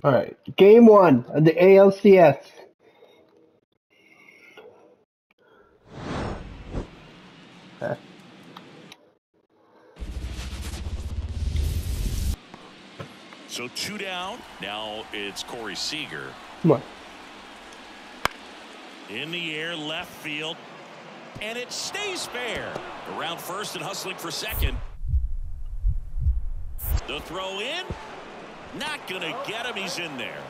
All right, game one of the ALCS. Okay. So 2 down. Now it's Corey Seager. Come on. In the air, left field. And it stays fair. Around first and hustling for second. The throw in. Not going to get him. He's in there.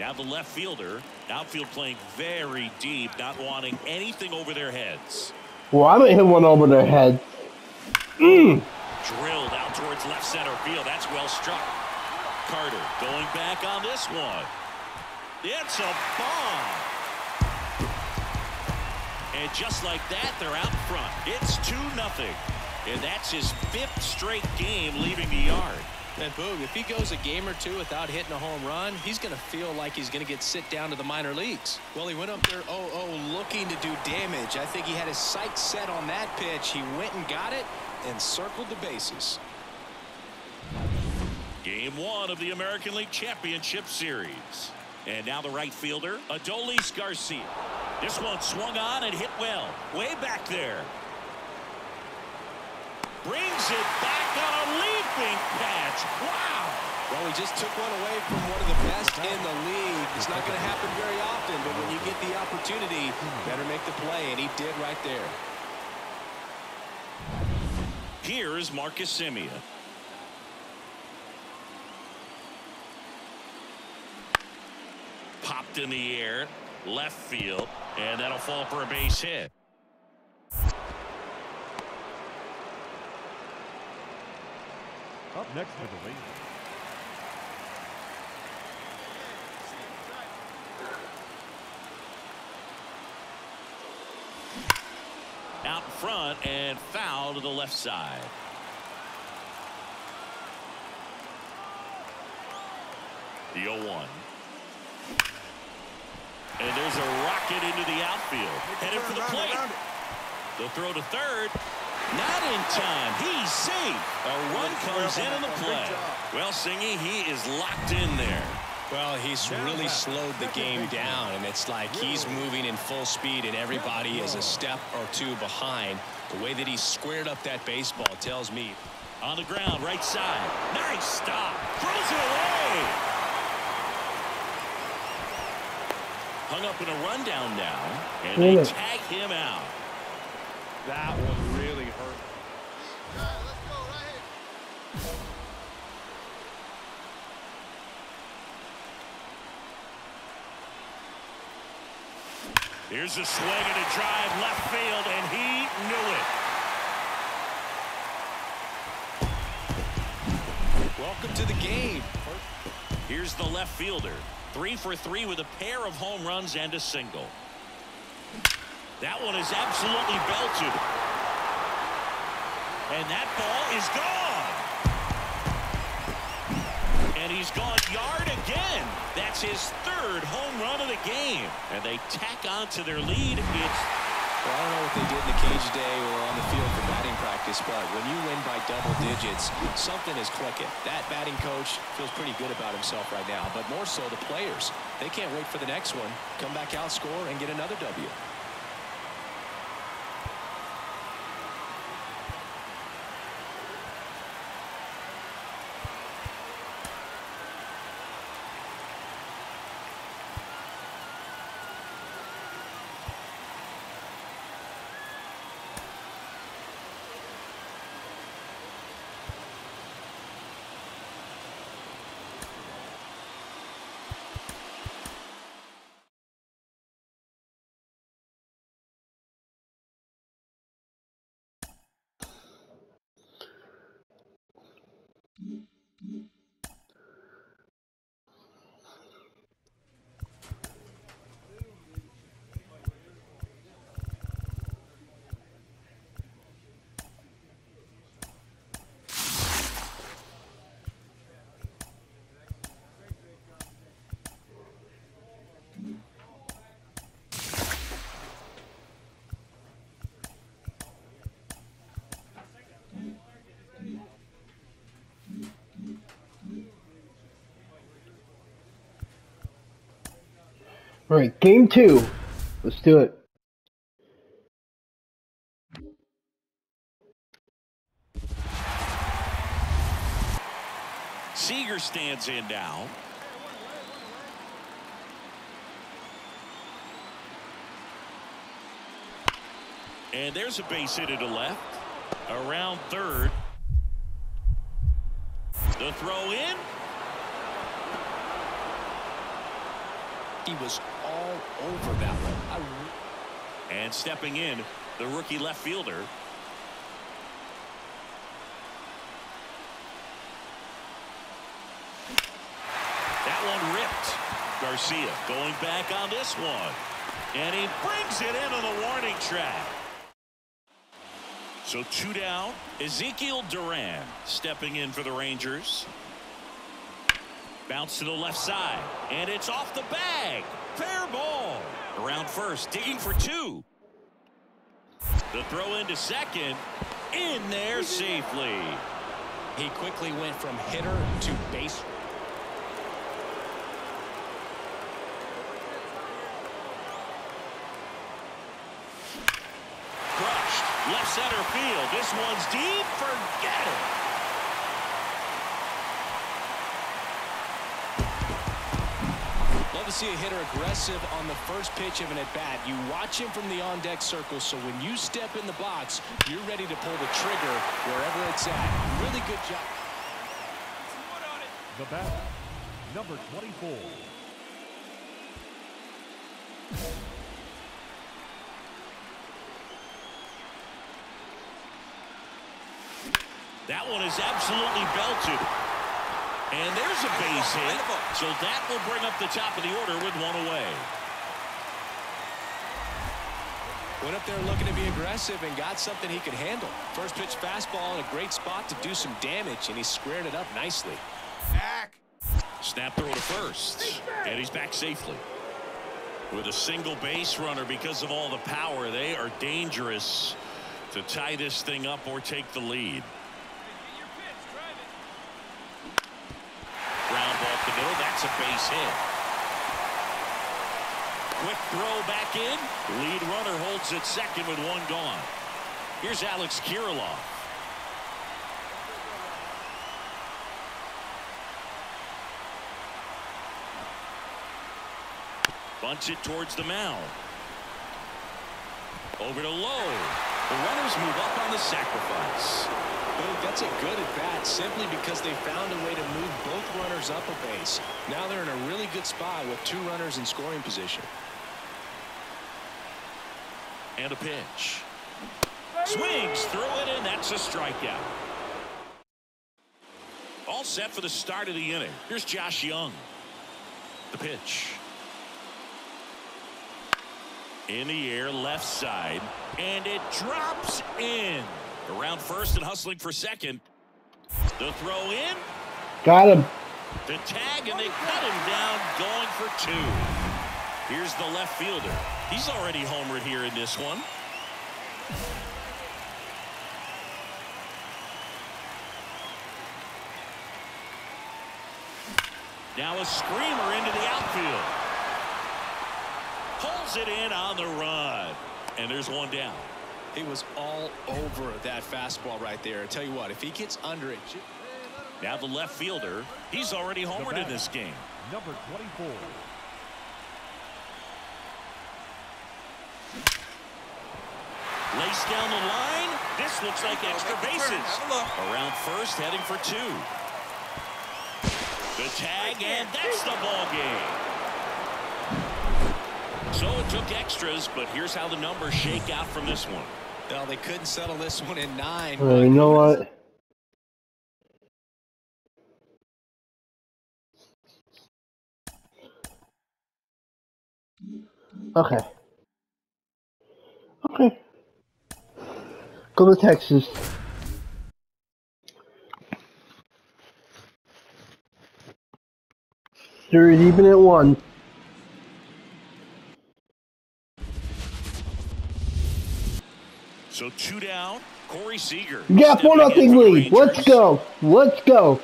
Now the left fielder. Outfield playing very deep. Not wanting anything over their heads. Well, I'm going to hit one over their heads. Drilled out towards left center field. That's well struck. Carter going back on this one. It's a bomb. And just like that, they're out front. It's 2-0. And that's his 5th straight game leaving the yard. And boom, if he goes a game or two without hitting a home run, he's going to feel like he's going to get sit down to the minor leagues. Well, he went up there 0-0 looking to do damage. I think he had his sights set on that pitch. He went and got it and circled the bases. Game 1 of the American League Championship Series. And now the right fielder, Adolis Garcia. This one swung on and hit well. Way back there. Brings it back on a leaping patch. Wow. Well, he just took one away from one of the best in the league. It's not going to happen very often, but when you get the opportunity, better make the play, and he did right there. Here is Marcus Semien. Popped in the air, left field, and that'll fall for a base hit. Up next, I believe. Out in front and foul to the left side. The 0-1. And there's a rocket into the outfield. Headed for the plate. The throw to third. Not in time. He's safe. A run comes in the play. Well, Singy, he is locked in there. Well, he's really slowed the game down, and it's like he's moving in full speed, and everybody is a step or two behind. The way that he squared up that baseball tells me. On the ground, right side. Nice stop. Throws it away. Hung up in a rundown now, and they tag him out. That one really hurt. Here's a swing and a drive left field, and he knew it. Welcome to the game. Here's the left fielder. 3 for 3 with a pair of home runs and a single. That one is absolutely belted. And that ball is gone. And he's gone yard again. That's his 3rd home run of the game. And they tack on to their lead. Well, I don't know what they did in the cage today or on the field for batting practice, but when you win by double digits, something is clicking. That batting coach feels pretty good about himself right now, but more so the players. They can't wait for the next one. Come back out, score, and get another W. All right, game 2. Let's do it. Seager stands in now. And there's a base hit to left. Around third. The throw in. He was all over that one. And stepping in, the rookie left fielder. That one ripped. Garcia going back on this one. And he brings it into the warning track. So 2 down. Ezekiel Duran stepping in for the Rangers. Bounce to the left side. And it's off the bag. Fair ball. Around first. Digging for 2. The throw into second. In there safely. He quickly went from hitter to base. Crushed. Left center field. This one's deep. Forget it. Love to see a hitter aggressive on the first pitch of an at-bat. You watch him from the on-deck circle, so when you step in the box, you're ready to pull the trigger wherever it's at. Really good job. The batter, number 24. That one is absolutely belted. And there's a base hit. So that will bring up the top of the order with 1 away. Went up there looking to be aggressive and got something he could handle. First pitch fastball in a great spot to do some damage, and he squared it up nicely. Snap throw to first. And he's back safely. With a single base runner because of all the power, they are dangerous to tie this thing up or take the lead. Ground ball to middle. That's a base hit. Quick throw back in. Lead runner holds at second with 1 gone. Here's Alex Kirilloff. Bunts it towards the mound. Over to Lowe. The runners move up on the sacrifice. Boog, that's a good at-bat simply because they found a way to move both runners up a base. Now they're in a really good spot with 2 runners in scoring position. And a pitch. Swings through it, and that's a strikeout. All set for the start of the inning. Here's Josh Young. The pitch. In the air, left side, and it drops in. Around first and hustling for second. The throw in. Got him. The tag, and they cut him down, going for 2. Here's the left fielder. He's already homered here in this one. Now a screamer into the outfield. Pulls it in on the run. And there's 1 down. He was all over that fastball right there. I tell you what, if he gets under it. Now the left fielder, he's already homered in this game. Number 24. Lace down the line. This looks like extra bases. Around first, heading for 2. The tag, and that's the ball game. So it took extras, but here's how the numbers shake out from this one. Well, they couldn't settle this one in 9. You know what? Okay. Okay. Go to Texas. Series even at 1. So 2 down. Corey Seager. You got 4-0 lead. Let's go. Let's go.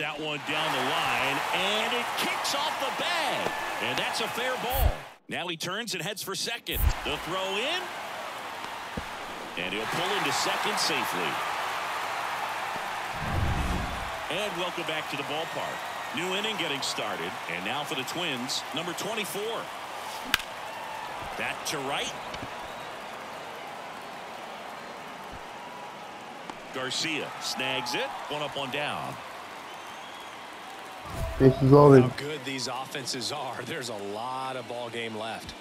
that one down the line, and it kicks off the bag. And that's a fair ball. Now he turns and heads for second. The throw in. And he'll pull into second safely. And welcome back to the ballpark. New inning getting started. And now for the Twins, number 24. That to right. Garcia snags it. One up, one down. This is loaded. How good these offenses are. There's a lot of ball game left.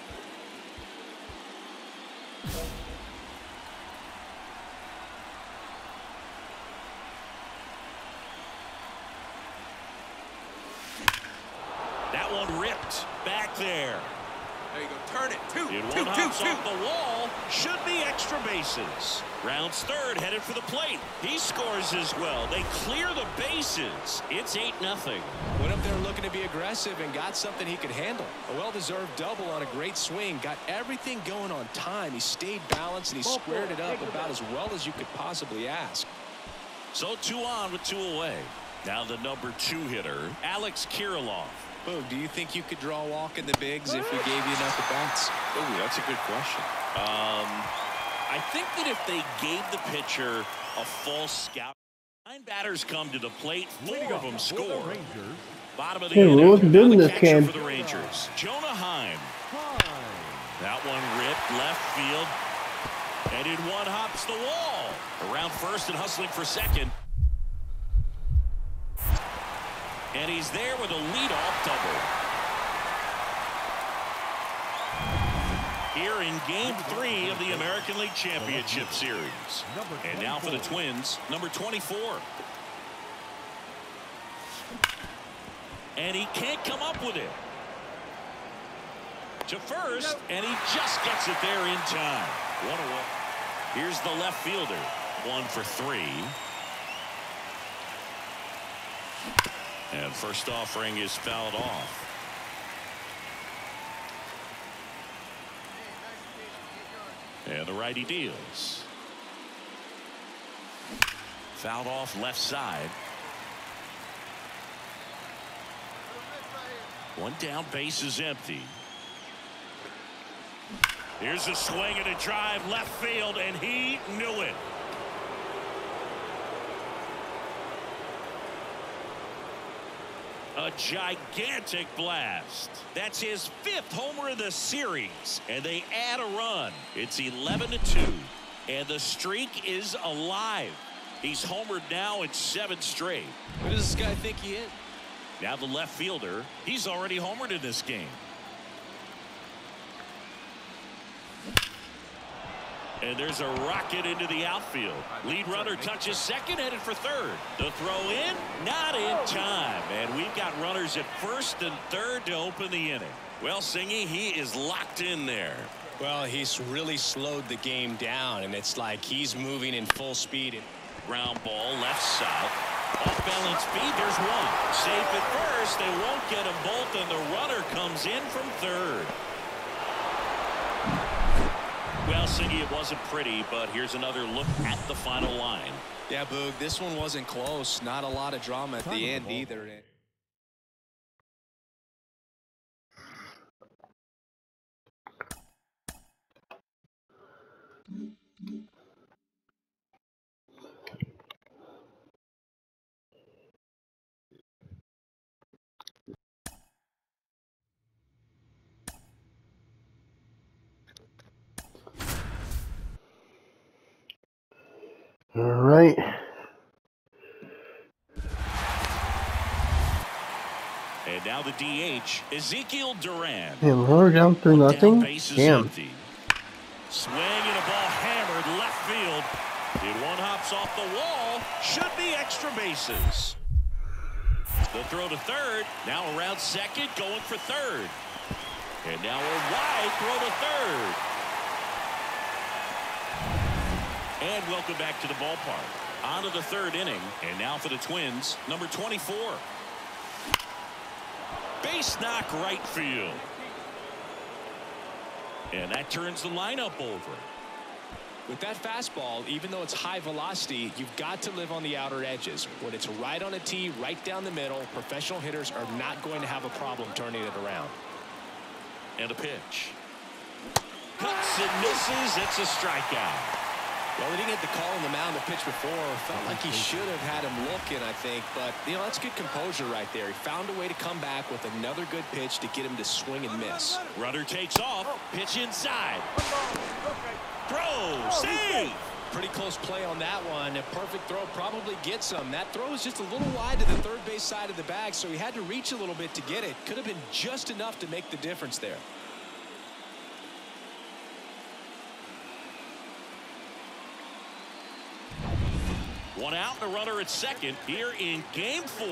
That one ripped back there. There you go. Turn it. Two. Hops off the wall. Should be extra bases. Rounds third, headed for the plate. He scores as well. They clear the bases. It's 8-0. Went up there looking to be aggressive and got something he could handle. A well-deserved double on a great swing. Got everything going on time. He stayed balanced and he squared it up about as well as you could possibly ask. So 2 on with 2 away. Now the number 2 hitter, Alex Kirilloff. Boog, do you think you could draw a walk in the bigs if we gave you enough at-bats? Oh, that's a good question. I think that if they gave the pitcher a false scout, 9 batters come to the plate, 4 of them score. Bottom of the inning, what's doing this catcher game? for the Rangers, Jonah Heim. That one ripped left field, and in one hops the wall. Around first and hustling for second. And he's there with a leadoff double. Here in Game 3 of the American League Championship Series. And now for the Twins, number 24. And he can't come up with it. To first, and he just gets it there in time. 1-1. Here's the left fielder. 1 for 3. And first offering is fouled off. And the righty deals. Fouled off left side. 1 down, base is empty. Here's a swing and a drive left field, and he knew it. A gigantic blast. That's his 5th homer of the series, and they add a run. It's 11-2, and the streak is alive. He's homered now in 7 straight. Who does this guy think he is? Now the left fielder, he's already homered in this game. And there's a rocket into the outfield. Lead runner touches second, headed for third. The throw in, not in time. And we've got runners at first and third to open the inning. Well, Singy, he is locked in there. Well, he's really slowed the game down, and it's like he's moving in full speed. Ground ball left side. Off balance speed, there's one. Safe at first, they won't get them both, and the runner comes in from third. Well, Singy, it wasn't pretty, but here's another look at the final line. Yeah, Boog, this one wasn't close. Not a lot of drama at the end either. All right. And now the DH, Ezekiel Duran. Damn, we're down 3-0. Damn. Empty. Swing and a ball hammered left field. In one hops off the wall. Should be extra bases. The throw to third. Now around second, going for third. And now a wide throw to third. And welcome back to the ballpark. On to the 3rd inning. And now for the Twins, number 24. Base knock right field. And that turns the lineup over. With that fastball, even though it's high velocity, you've got to live on the outer edges. When it's right on a tee, right down the middle, professional hitters are not going to have a problem turning it around. And a pitch. Cuts and misses. It's a strikeout. Well, he didn't get the call on the mound the pitch before. Felt like he should have had him looking, I think. But, you know, that's good composure right there. He found a way to come back with another good pitch to get him to swing and miss. Runner takes off. Pitch inside. Throw. Save. Pretty close play on that one. A perfect throw probably gets him. That throw is just a little wide to the third base side of the bag, so he had to reach a little bit to get it. Could have been just enough to make the difference there. One out and a runner at second here in game 4.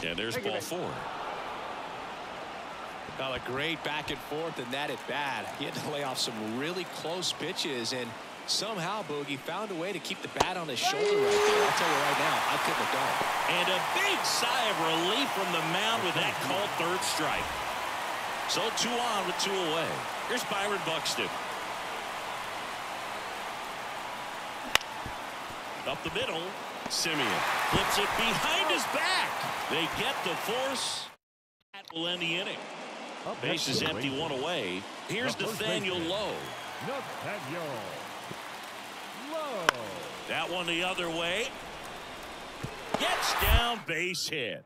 And there's ball 4. Well, a great back and forth in that at bat. He had to lay off some really close pitches, and somehow Boogie found a way to keep the bat on his shoulder right there. I'll tell you right now, I couldn't have done it. And a big sigh of relief from the mound with that called third strike. So 2 on with 2 away. Here's Byron Buxton. Up the middle, Simeon flips it behind his back. They get the force. That will end the inning. Base is empty, 1 away. Here's Nathaniel Lowe. That one the other way. Gets down, base hit.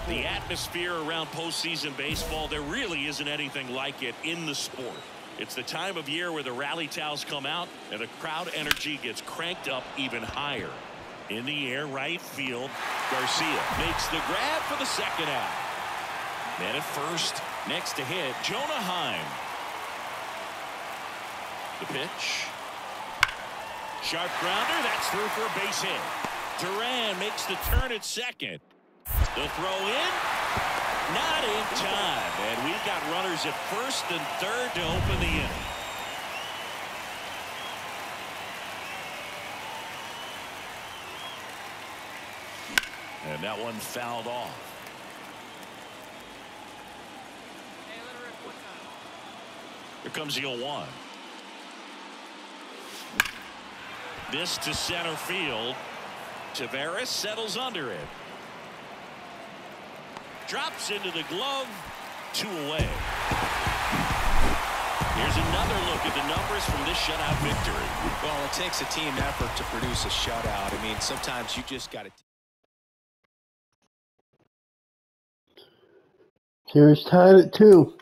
The atmosphere around postseason baseball, there really isn't anything like it in the sport. It's the time of year where the rally towels come out and the crowd energy gets cranked up even higher. In the air, right field, Garcia makes the grab for the second out. Man at first, next to hit, Jonah Heim. The pitch. Sharp grounder, that's through for a base hit. Duran makes the turn at second. The throw in, not in time, and we've got runners at first and third to open the inning. And that one fouled off. Here comes the 0-1. This to center field. Tavares settles under it. Drops into the glove. 2 away. Here's another look at the numbers from this shutout victory. Well, it takes a team effort to produce a shutout. I mean, sometimes you just got to. Series tied at 2.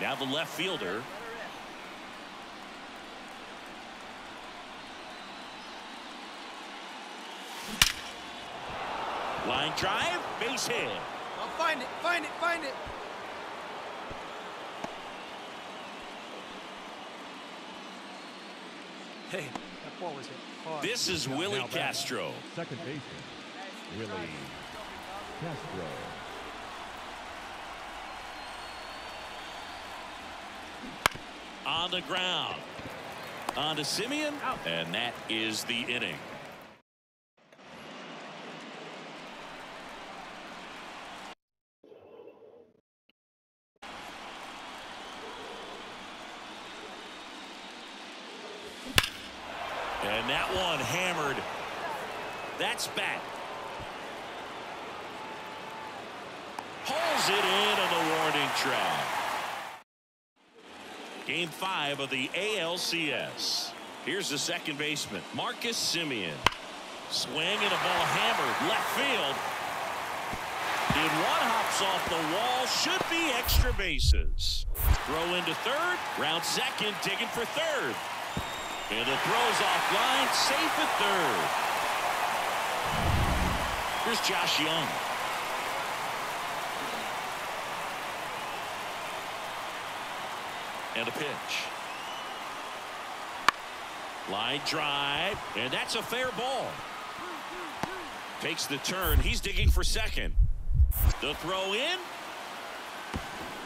Now the left fielder. Line drive, base hit. I'll find it, find it, find it. Hey, that ball was hit hard. This is Willie Castro. Second baseman, Willie Castro. On the ground. On to Simeon. And that is the inning. And that one hammered. That's back. Pulls it in on the warning track. Game 5 of the ALCS. Here's the second baseman, Marcus Simeon. Swing and a ball hammered left field. Did one hops off the wall. Should be extra bases. Throw into third. Round second, digging for third. And the throw's offline. Safe at third. Here's Josh Young. And a pitch. Line drive, and that's a fair ball. Takes the turn. He's digging for second. The throw in.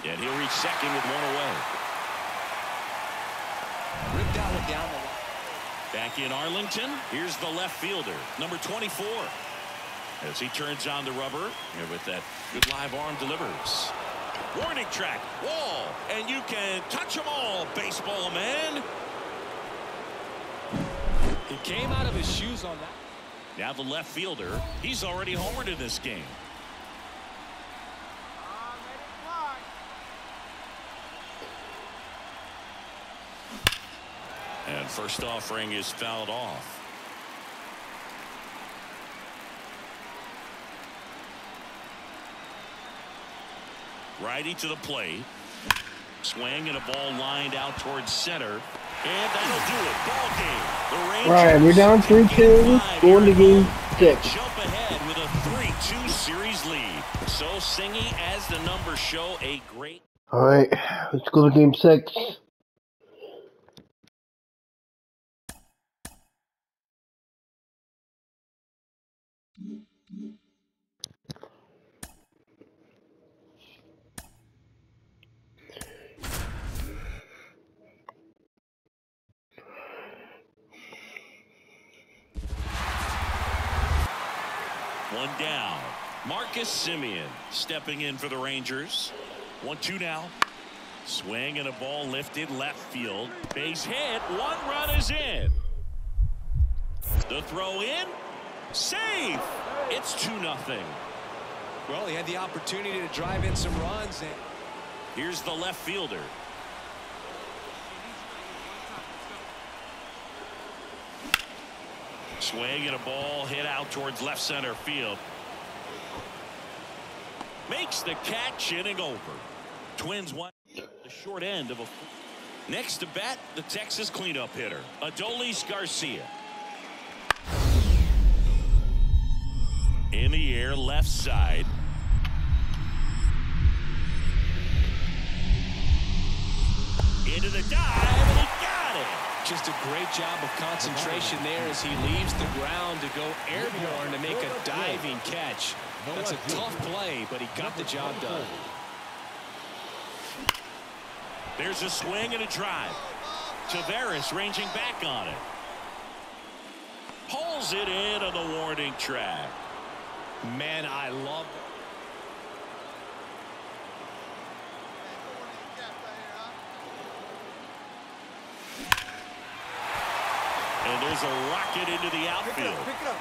And he'll reach second with one away. Ripped that one down the line. Back in Arlington, here's the left fielder, number 24. As he turns on the rubber, and with that good live arm delivers. Warning track, wall, and you can touch them all, baseball man. He came out of his shoes on that. Now the left fielder, he's already homered in this game. And first offering is fouled off. Righty to the plate. Swing and a ball lined out towards center. And that'll do it. Ball game. The Rangers. Alright, we're down 3-2. Going to game 6. Jump ahead with a 3-2 series lead. So Singy, as the numbers show, a great. Alright, let's go to game 6. One down. Marcus Semien stepping in for the Rangers. 1-2 now. Swing and a ball lifted left field. Base hit. One run is in. The throw in. Safe. It's 2-0. Well, he had the opportunity to drive in some runs. And here's the left fielder. Swing and a ball hit out towards left center field. Makes the catch, inning over. Twins want the short end of a. Next to bat, the Texas cleanup hitter, Adolis Garcia. In the air, left side. Into the dive, and he got it. just a great job of concentration there as he leaves the ground to go airborne to make a diving catch. That's a tough play, but he got the job done. There's a swing and a drive. Taveras ranging back on it. Pulls it in on the warning track. Man, I love it. And there's a rocket into the outfield. Pick it up.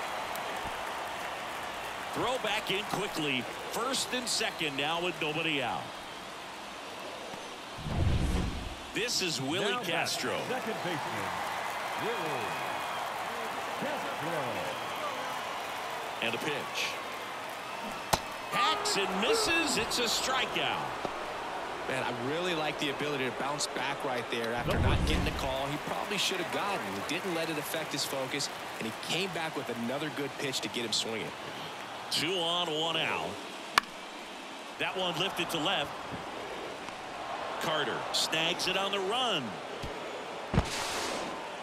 Throw back in quickly. First and second now with nobody out. This is Willie Now Castro. Second baseman, Willie Castro. And a pitch. Hacks and misses. It's a strikeout. Man, I really like the ability to bounce back right there after not getting the call. He probably should have gotten. He didn't let it affect his focus, and he came back with another good pitch to get him swinging. 2 on, 1 out. That one lifted to left. Carter snags it on the run.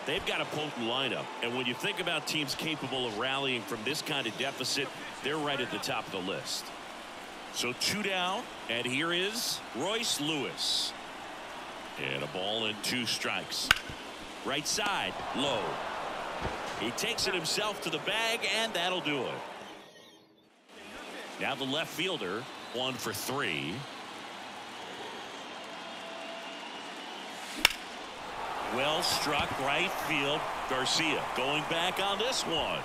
They've got a potent lineup, and when you think about teams capable of rallying from this kind of deficit, they're right at the top of the list. So 2 down, and here is Royce Lewis. And a ball and 2 strikes. Right side, low. He takes it himself to the bag, and that'll do it. Now the left fielder, 1 for 3. Well struck right field. Garcia going back on this one.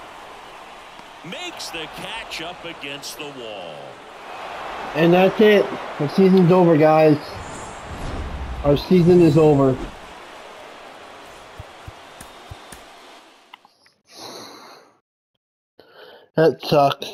Makes the catch up against the wall. And that's it. The season's over, guys. Our season is over. That sucks.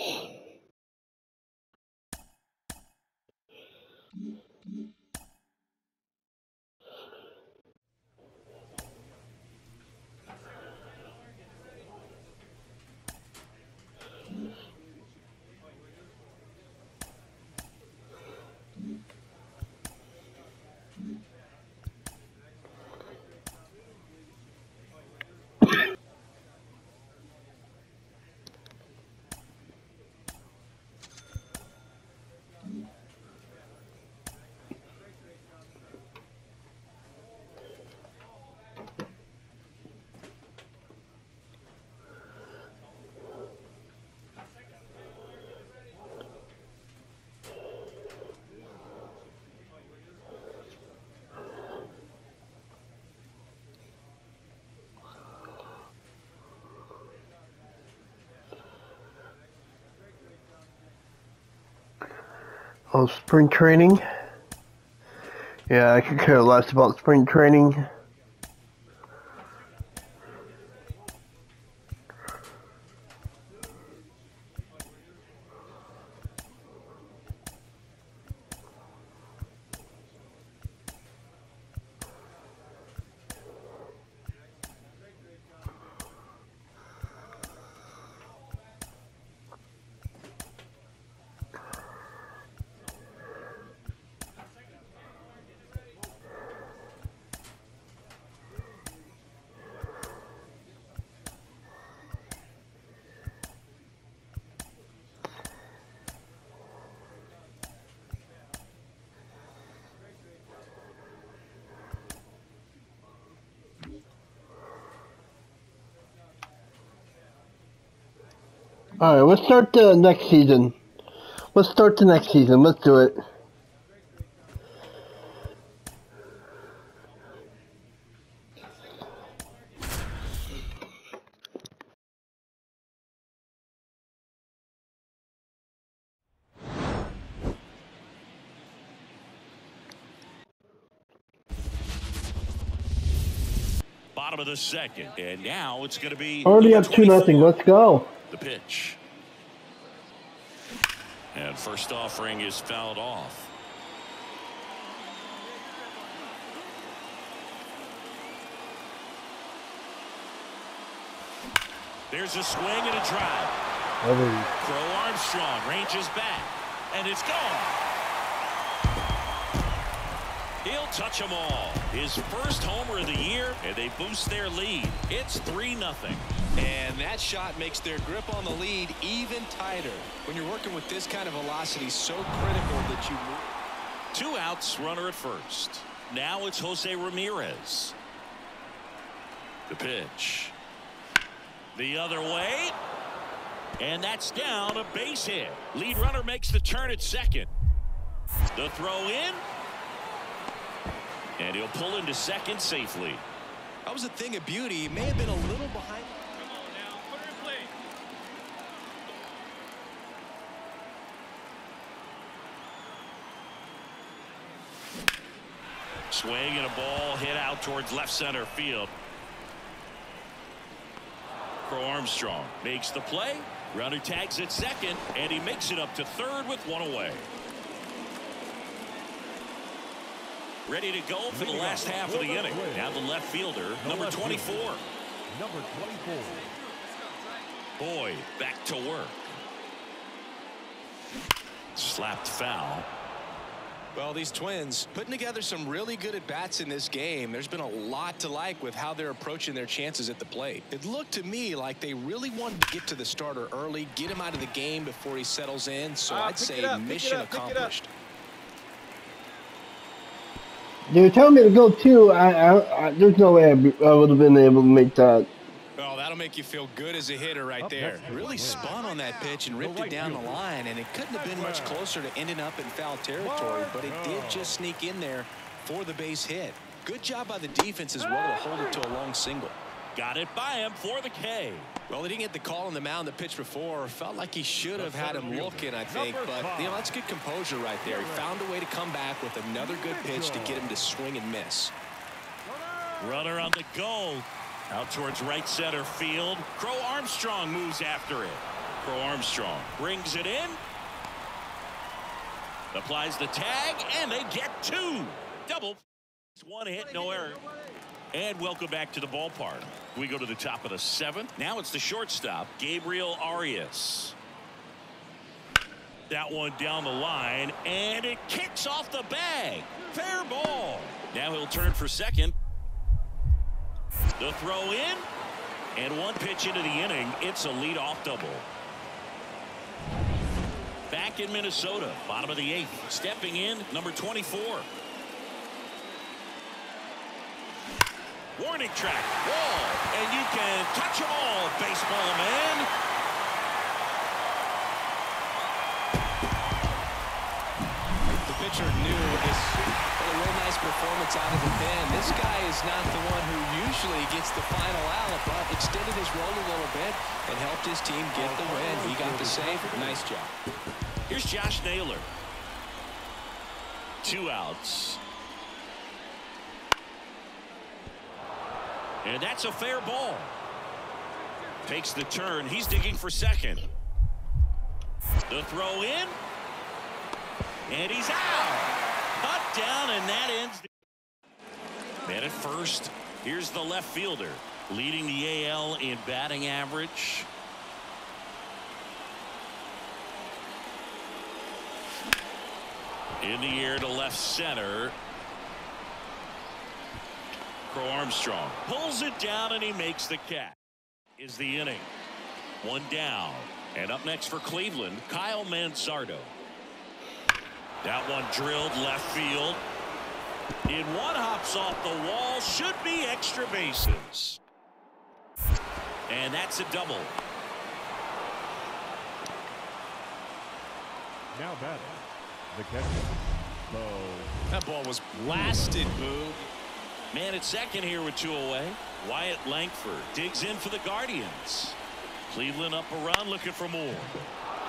Oh, spring training? Yeah, I could care less about spring training. Alright, let's start the next season. Let's start the next season. Let's do it. Bottom of the second, and now it's going to be Already up 2-0. Let's go. The pitch. And first offering is fouled off. There's a swing and a drive. Crow Armstrong ranges back, and it's gone. He'll touch them all. His first homer of the year, and they boost their lead. It's 3-0. And that shot makes their grip on the lead even tighter. When you're working with this kind of velocity, so critical that you move. 2 outs, runner at first. Now it's Jose Ramirez. The pitch. The other way. And that's down, a base hit. Lead runner makes the turn at second. The throw in. And he'll pull into second safely. That was a thing of beauty. He may have been a little behind. Come on now, put her in play. Swing and a ball hit out towards left center field. Crow Armstrong makes the play. Runner tags at second, and he makes it up to third with 1 away. Ready to go for the last half of the inning. Now the left fielder, number 24. Number 24. Boyd back to work. Slapped foul. Well, these Twins putting together some really good at-bats in this game. There's been a lot to like with how they're approaching their chances at the plate. It looked to me like they really wanted to get to the starter early, get him out of the game before he settles in. So I'd say mission accomplished. They were telling me to go 2. There's no way I would have been able to make that. Oh, that'll make you feel good as a hitter right there. Really spun on that pitch and ripped it down the line, and it couldn't have been much closer to ending up in foul territory, but it did just sneak in there for the base hit. Good job by the defense as well to hold it to a long single. Got it by him for the K. Well, he didn't get the call on the mound the pitch before. Felt like he should have had him looking, I think. But, you know, that's good composure right there. He found a way to come back with another good pitch to get him to swing and miss. Runner on the go. Out towards right center field. Crow Armstrong moves after it. Crow Armstrong brings it in. Applies the tag, and they get 2. Double. It's 1 hit, no error. And welcome back to the ballpark. We go to the top of the 7th. Now it's the shortstop, Gabriel Arias. That one down the line, and it kicks off the bag. Fair ball. Now he'll turn for second. The throw in, and 1 pitch into the inning. It's a leadoff double. Back in Minnesota, bottom of the 8th. Stepping in, number 24. Warning track, wall, and you can touch them all, baseball man. The pitcher knew this. A real nice performance out of the pen. This guy is not the one who usually gets the final out, but extended his role a little bit and helped his team get the win. He got the save. Nice job. Here's Josh Naylor. 2 outs. And that's a fair ball. Takes the turn. He's digging for second. The throw in. And he's out. Cut down, and that ends. Man at first. Here's the left fielder, leading the AL in batting average. In the air to left center. Crow Armstrong pulls it down, and he makes the catch. Is the inning. 1 down. And up next for Cleveland, Kyle Manzardo. That one drilled left field. In one, hops off the wall. Should be extra bases. And that's a double. Now batting, the catcher. That ball was blasted, Boo. Man at second here with 2 away. Wyatt Langford digs in for the Guardians. Cleveland up a run, looking for more.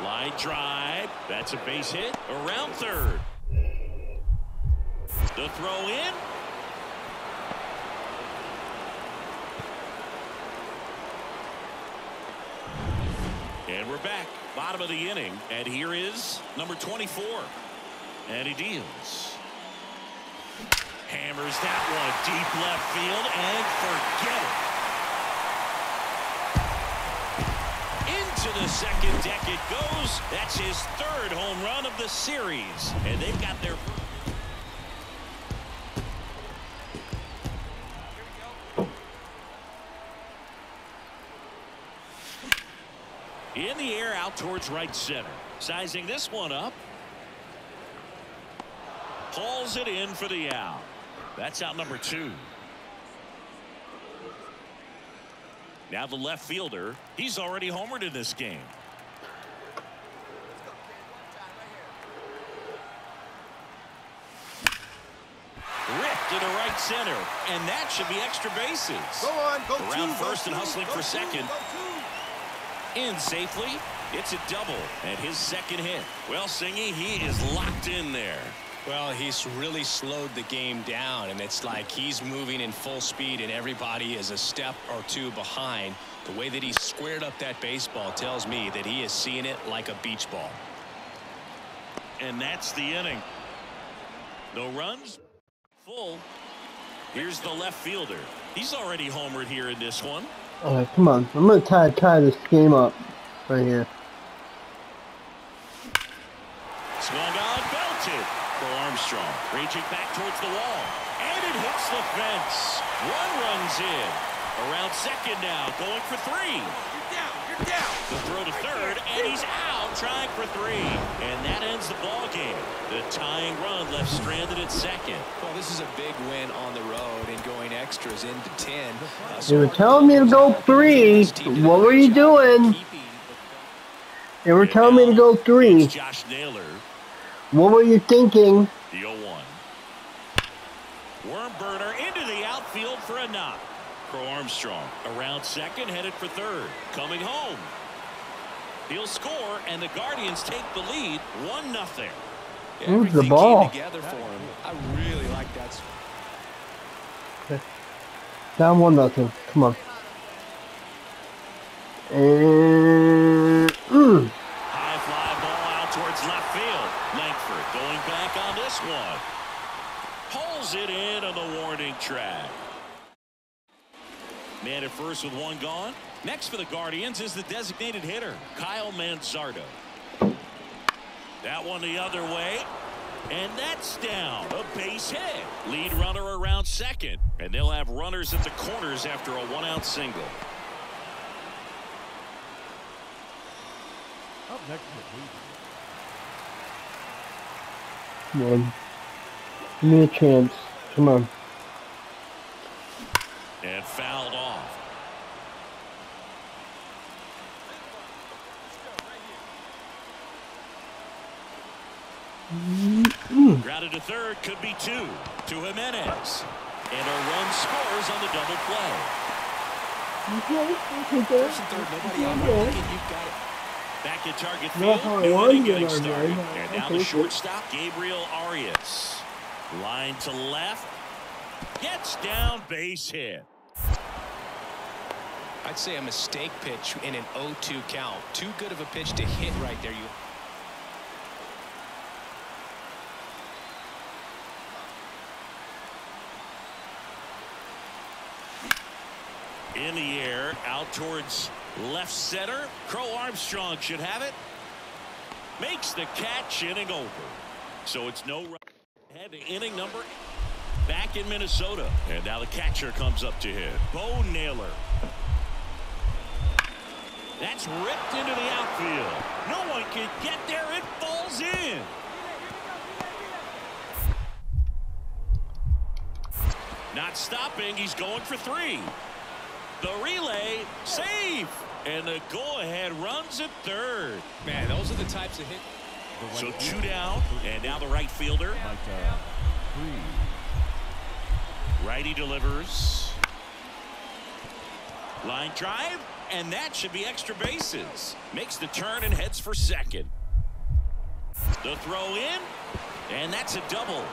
Line drive. That's a base hit. Around third. The throw in. And we're back. Bottom of the inning. And here is number 24. And he deals. Hammers that one deep left field and forget it. Into the second deck it goes. That's his 3rd home run of the series. And they've got their... In the air out towards right center. Sizing this one up. Hauls it in for the out. That's out number 2. Now the left fielder. He's already homered in this game. Ripped to the right center. And that should be extra bases. Go on, go around two, first go and two, hustling go for two, second. go two. In safely. It's a double. And his second hit. Well, Singy, he is locked in there. Well, he's really slowed the game down, and it's like he's moving in full speed, and everybody is a step or 2 behind. The way that he squared up that baseball tells me that he is seeing it like a beach ball. And that's the inning. No runs. Full. Here's the left fielder. He's already homered here in this one. All right, come on. I'm going to tie this game up right here. Swung on, belted. For Armstrong, raging back towards the wall. And it hits the fence. 1 runs in. Around second now, going for 3. You're down, you're down. The throw to third, and he's out, trying for 3. And that ends the ball game. The tying run left stranded at second. Well, this is a big win on the road and going extras into 10. You were telling me to go 3. What were you doing? You were telling me to go 3. Josh Naylor. What were you thinking? The 0-1. Worm burner into the outfield for a knock. Crow Armstrong around second, headed for third. Coming home. He'll score, and the Guardians take the lead 1-0. Who's the ball? Together for him. I really like that. Down 1-0. Come on. And High fly ball out towards left field. Langford going back on this one. Pulls it in on the warning track. Man at first with 1 gone. Next for the Guardians is the designated hitter, Kyle Manzardo. That one the other way. And that's down. A base hit. Lead runner around second. And they'll have runners at the corners after a 1-out single. Up next for Cleveland. come on. Give me a chance. Come on. And fouled off. Grounded to third, could be 2 to Jimenez. And a run scores on the double play. First and third, nobody out there thinking you've got it. Back at target No, field, how new I inning won, getting you know, started. man. And now the shortstop, Gabriel Arias. Line to left. Gets down, base hit. I'd say a mistake pitch in an 0-2 count. Too good of a pitch to hit right there. In the air, out towards left center. Crow Armstrong should have it. Makes the catch, inning over. So it's no run. Head to inning number 8. Back in Minnesota. And now the catcher comes up to hit. Bo Naylor. That's ripped into the outfield. No one can get there. It falls in. Not stopping. He's going for 3. The relay, safe. And the go-ahead runs at third. Man, those are the types of hits. So 2 down, and now the right fielder. Righty delivers. Line drive, and that should be extra bases. Makes the turn and heads for second. The throw in, and that's a double.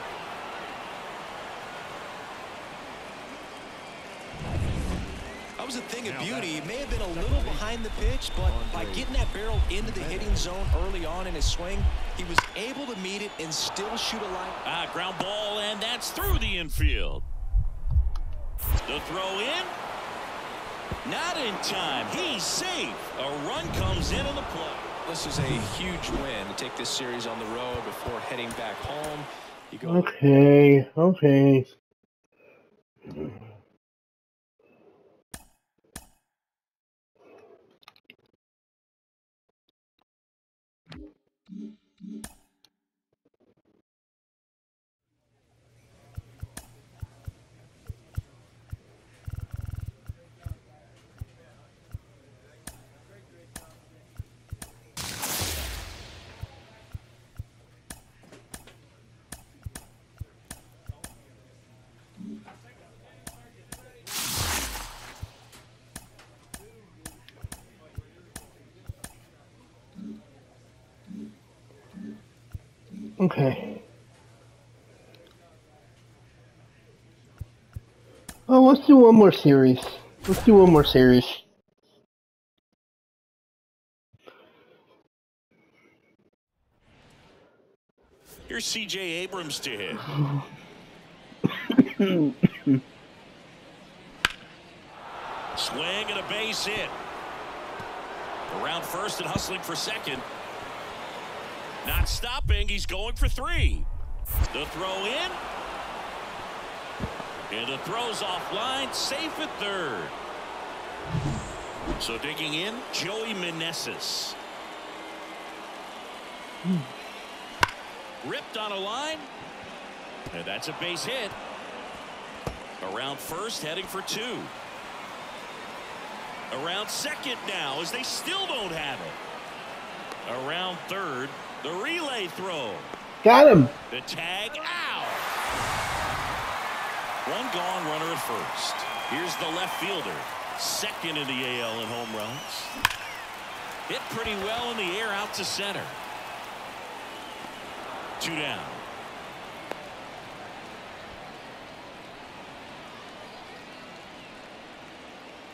That was a thing of beauty. It may have been a little behind the pitch, but by getting that barrel into the hitting zone early on in his swing, he was able to meet it and still shoot a line. Ground ball, and that's through the infield. The throw in. Not in time. He's safe. A run comes in on the play. This is a huge win to take this series on the road before heading back home. You go. Okay. Okay. Oh, let's do one more series. Here's C.J. Abrams to hit. Swing and a base hit. Around first and hustling for second. Not stopping. He's going for 3. The throw in. And the throw's offline. Safe at third. So digging in, Joey Meneses. Ripped on a line. And that's a base hit. Around first, heading for 2. Around second now, as they still don't have it. Around third, the relay throw. Got him. The tag out. One gone, runner at first. Here's the left fielder. Second in the AL in home runs. Hit pretty well in the air out to center. 2 down.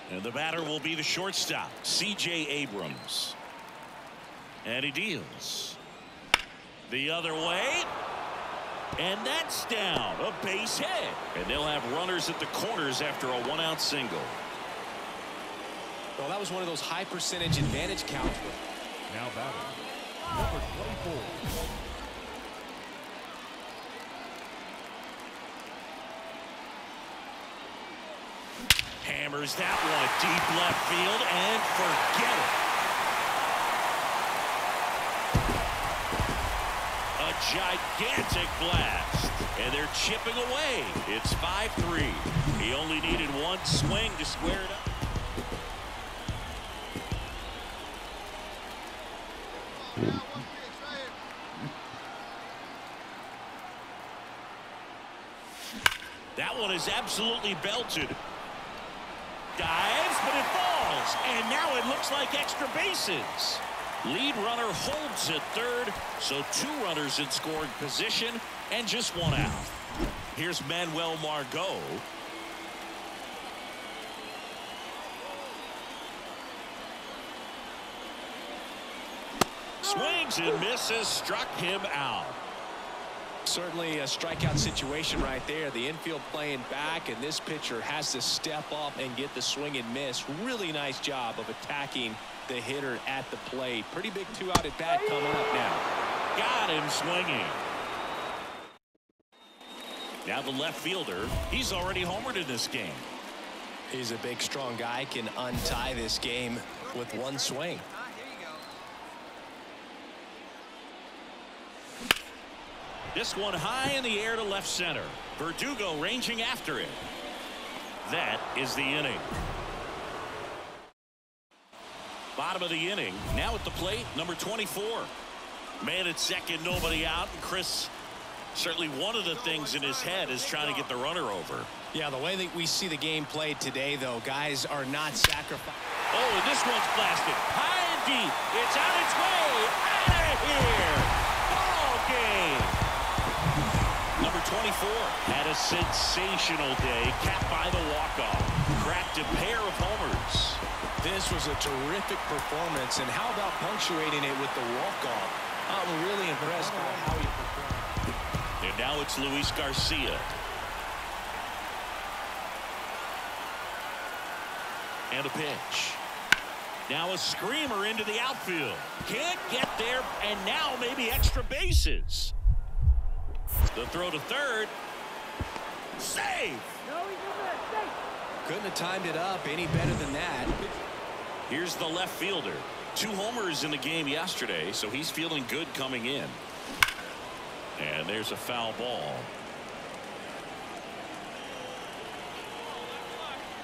And the batter will be the shortstop, C.J. Abrams. And he deals. The other way. And that's down. A base hit. And they'll have runners at the corners after a 1-out single. Well, that was one of those high percentage advantage counts. Now batting, number 24. Hammers that one deep left field and forget it. A gigantic blast. And they're chipping away. It's 5-3. He only needed one swing to square it up. That one is absolutely belted. Dives, but it falls. And now it looks like extra bases. Lead runner holds at third. So 2 runners in scoring position and just 1 out. Here's Manuel Margot. Swings and misses, struck him out. Certainly a strikeout situation right there. The infield playing back, and this pitcher has to step up and get the swing and miss. Really nice job of attacking the hitter at the plate. Pretty big 2-out at bat coming up now. Got him swinging. Now the left fielder, he's already homered in this game. He's a big, strong guy, can untie this game with one swing. This one high in the air to left center. Verdugo ranging after it. That is the inning. Bottom of the inning. Now at the plate, number 24. Man at second, nobody out. And Chris, certainly one of the things in his head is trying to get the runner over. Yeah, the way that we see the game played today, though, guys are not sacrificing. Oh, and this one's blasted. High and deep. It's on its way. Out of here. Ball game. Number 24 had a sensational day, capped by the walk-off. Cracked a pair of homers. This was a terrific performance, and how about punctuating it with the walk-off? I'm really impressed by how he performed. And now it's Luis Garcia. And a pitch. Now a screamer into the outfield. Can't get there, and now maybe extra bases. The throw to third. Save! Couldn't have timed it up any better than that. Here's the left fielder. 2 homers in the game yesterday, so he's feeling good coming in. And there's a foul ball.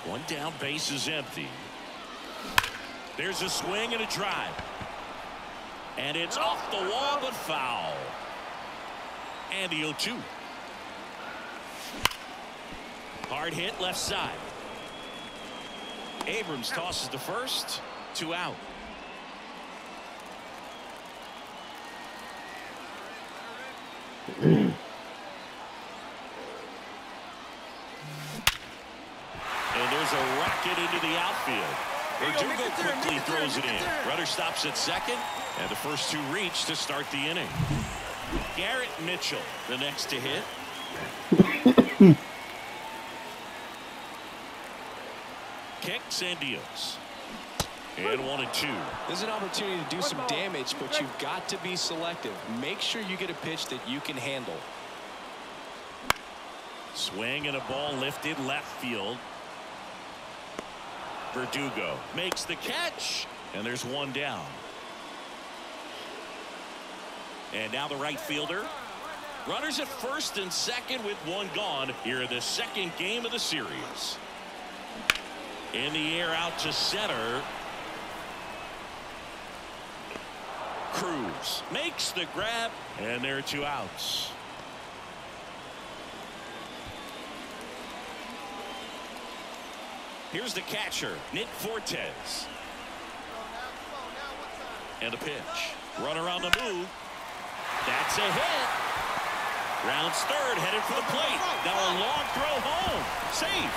One down, base is empty. There's a swing and a drive. And it's off the wall, but foul. And the 0-2. Hard hit left side. Abrams tosses to first. 2 out. And there's a rocket into the outfield. Verdugo quickly throws it in. Rudder stops at second, and the first 2 reach to start the inning. Garrett Mitchell, the next to hit. Kicks and deals. And 1-2. There's an opportunity to do some damage, but you've got to be selective. Make sure you get a pitch that you can handle. Swing and a ball lifted left field. Verdugo makes the catch, and there's 1 down. And now the right fielder. Runners at first and second with 1 gone here in the second game of the series. In the air out to center. Cruz makes the grab, and there are 2 outs. Here's the catcher, Nick Fortes. And a pitch. Runner on the move. That's a hit. Rounds third, headed for the plate. Now a long throw home. Safe.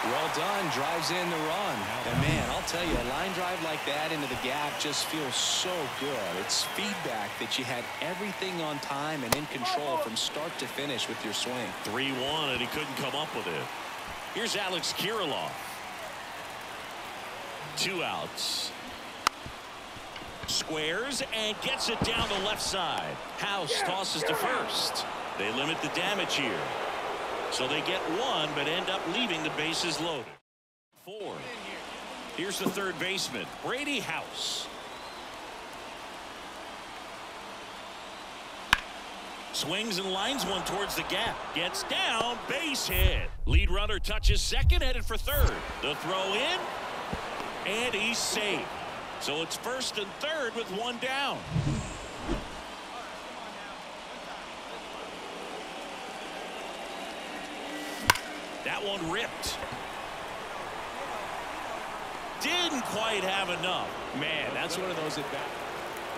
Well done, drives in the run. And man, I'll tell you, a line drive like that into the gap just feels so good. It's feedback that you had everything on time and in control from start to finish with your swing. 3-1, and he couldn't come up with it. Here's Alex Kirilloff. 2 outs. Squares and gets it down the left side. House tosses to first. They limit the damage here. So they get 1, but end up leaving the bases loaded. 4. Here's the third baseman, Brady House. Swings and lines one towards the gap. Gets down, base hit. Lead runner touches second, headed for third. The throw in, and he's safe. So it's first and third with 1 down. That one ripped. Didn't quite have enough. Man, that's one of those at bats.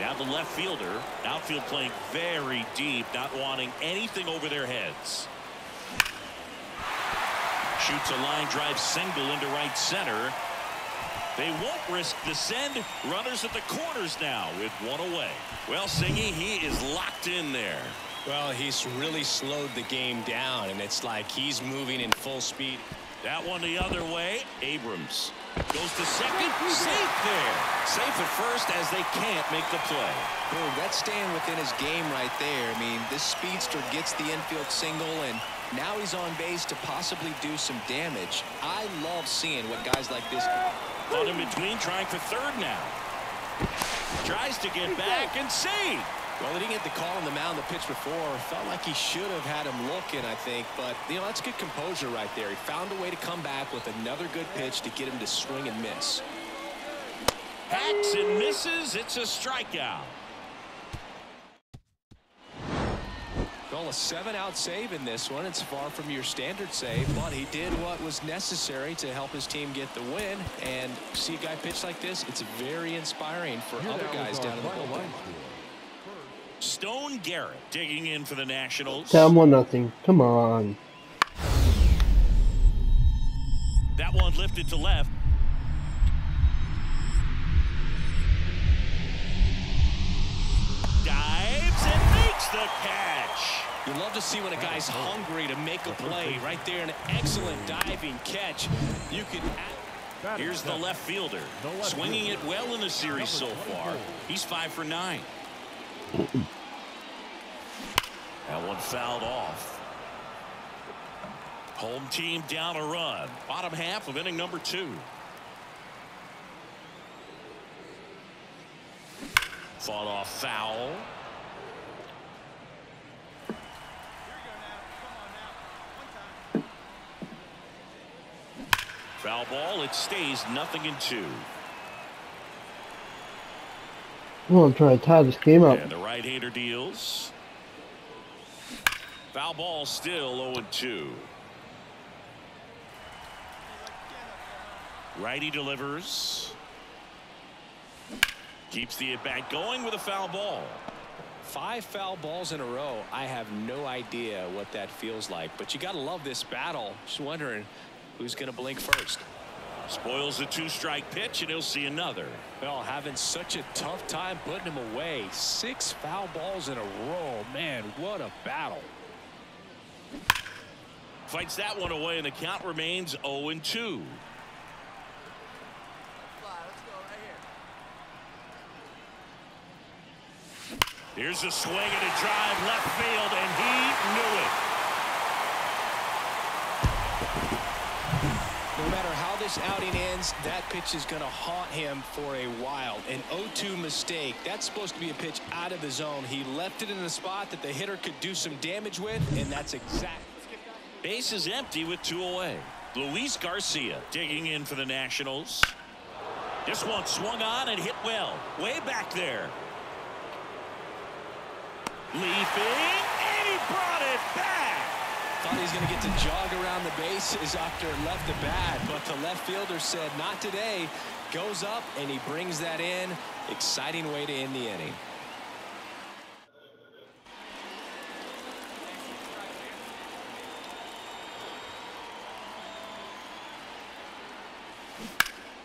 Now the left fielder. Outfield playing very deep, not wanting anything over their heads. Shoots a line drive single into right center. They won't risk the send. Runners at the corners now with one away. Well, Singy, he is locked in there. Well, he's really slowed the game down, and it's like he's moving in full speed. That one the other way. Abrams goes to second. Safe there. Safe at first as they can't make the play. Boom, that's staying within his game right there. I mean, this speedster gets the infield single, and now he's on base to possibly do some damage. I love seeing what guys like this. Caught in between, trying for third now. Tries to get back and save. Well, he didn't get the call on the mound the pitch before. Felt like he should have had him looking, I think. But, you know, that's good composure right there. He found a way to come back with another good pitch to get him to swing and miss. Hacks and misses. It's a strikeout. Well, a 7-out save in this one. It's far from your standard save, but he did what was necessary to help his team get the win. And see a guy pitch like this, it's very inspiring for other guys down in the bullpen. Stone Garrett digging in for the Nationals. Down 1-0. Come on. That one lifted to left. Dives and makes the catch. You love to see when a guy's hungry to make a play. Right there, an excellent diving catch. You can. Here's the left fielder, swinging it well in the series so far. He's 5 for 9. That one fouled off. Home team down a run. Bottom half of inning number 2. Fought off foul. Foul ball. It stays 0-2. Well, I'm trying to tie this game up. And the right-hander deals. Foul ball still 0-2. Righty delivers. Keeps the at-bat going with a foul ball. 5 foul balls in a row. I have no idea what that feels like, but you got to love this battle. Just wondering who's going to blink first. Spoils the 2-strike pitch, and he'll see another. Well, having such a tough time putting him away. 6 foul balls in a row. Man, what a battle. Fights that one away, and the count remains 0-2. Here's a swing and a drive left field, and he knew it. No matter how this outing ends, that pitch is going to haunt him for a while. An 0-2 mistake. That's supposed to be a pitch out of the zone. He left it in a spot that the hitter could do some damage with, and that's exact. Base is empty with 2 away. Luis Garcia digging in for the Nationals. This one swung on and hit well. Way back there. Leaping, and he brought it back. Thought he was going to get to jog around the bases after it left the bat, but the left fielder said not today. Goes up, and he brings that in. Exciting way to end the inning.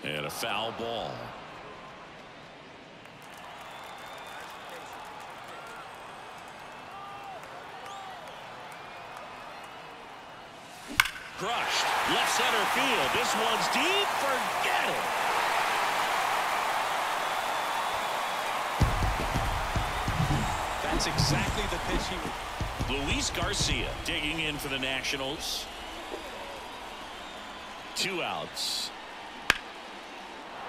And a foul ball. Crushed. Left center field. This one's deep. Forget it. That's exactly the pitch he... Luis Garcia digging in for the Nationals. 2 outs.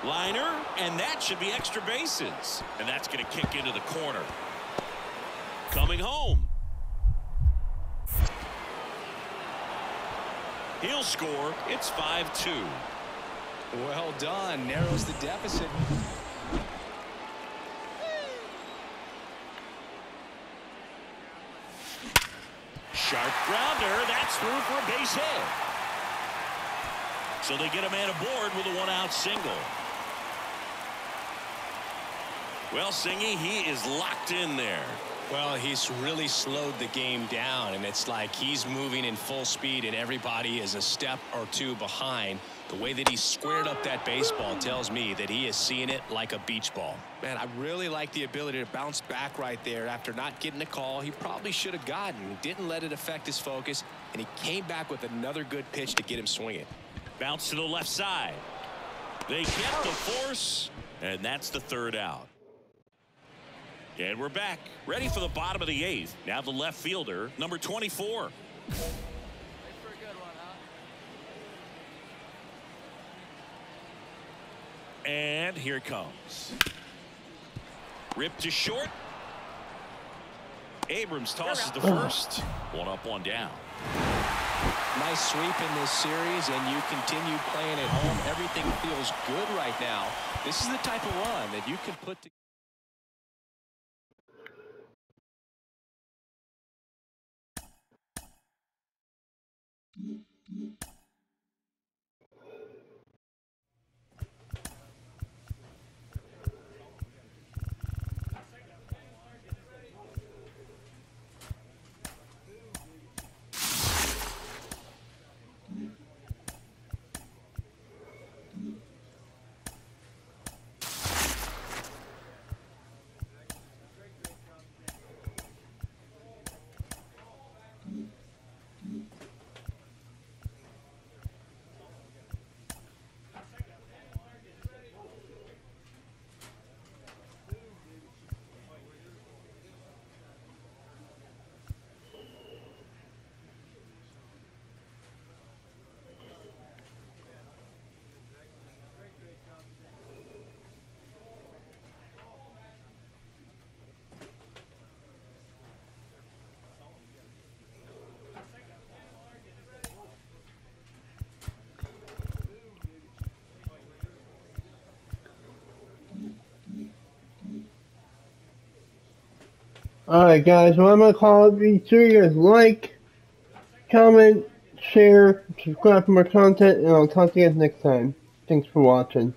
Liner, and that should be extra bases. And that's going to kick into the corner. Coming home. He'll score. It's 5-2. Well done. Narrows the deficit. Sharp grounder. That's through for a base hit. So they get a man aboard with a 1-out single. Well, Singy, he is locked in there. Well, he's really slowed the game down, and it's like he's moving in full speed, and everybody is a step or two behind. The way that he squared up that baseball tells me that he is seeing it like a beach ball. Man, I really like the ability to bounce back right there after not getting a call he probably should have gotten. He didn't let it affect his focus, and he came back with another good pitch to get him swinging. Bounce to the left side. They get the force, and that's the third out. And we're back, ready for the bottom of the eighth. Now the left fielder, number 24. And here it comes. Ripped to short. Abrams tosses to first. One up, one down. Nice sweep in this series, and you continue playing at home. Everything feels good right now. This is the type of run that you can put together. Alright guys, well I'm gonna call it. Be sure you guys like, comment, share, subscribe for more content, and I'll talk to you guys next time. Thanks for watching.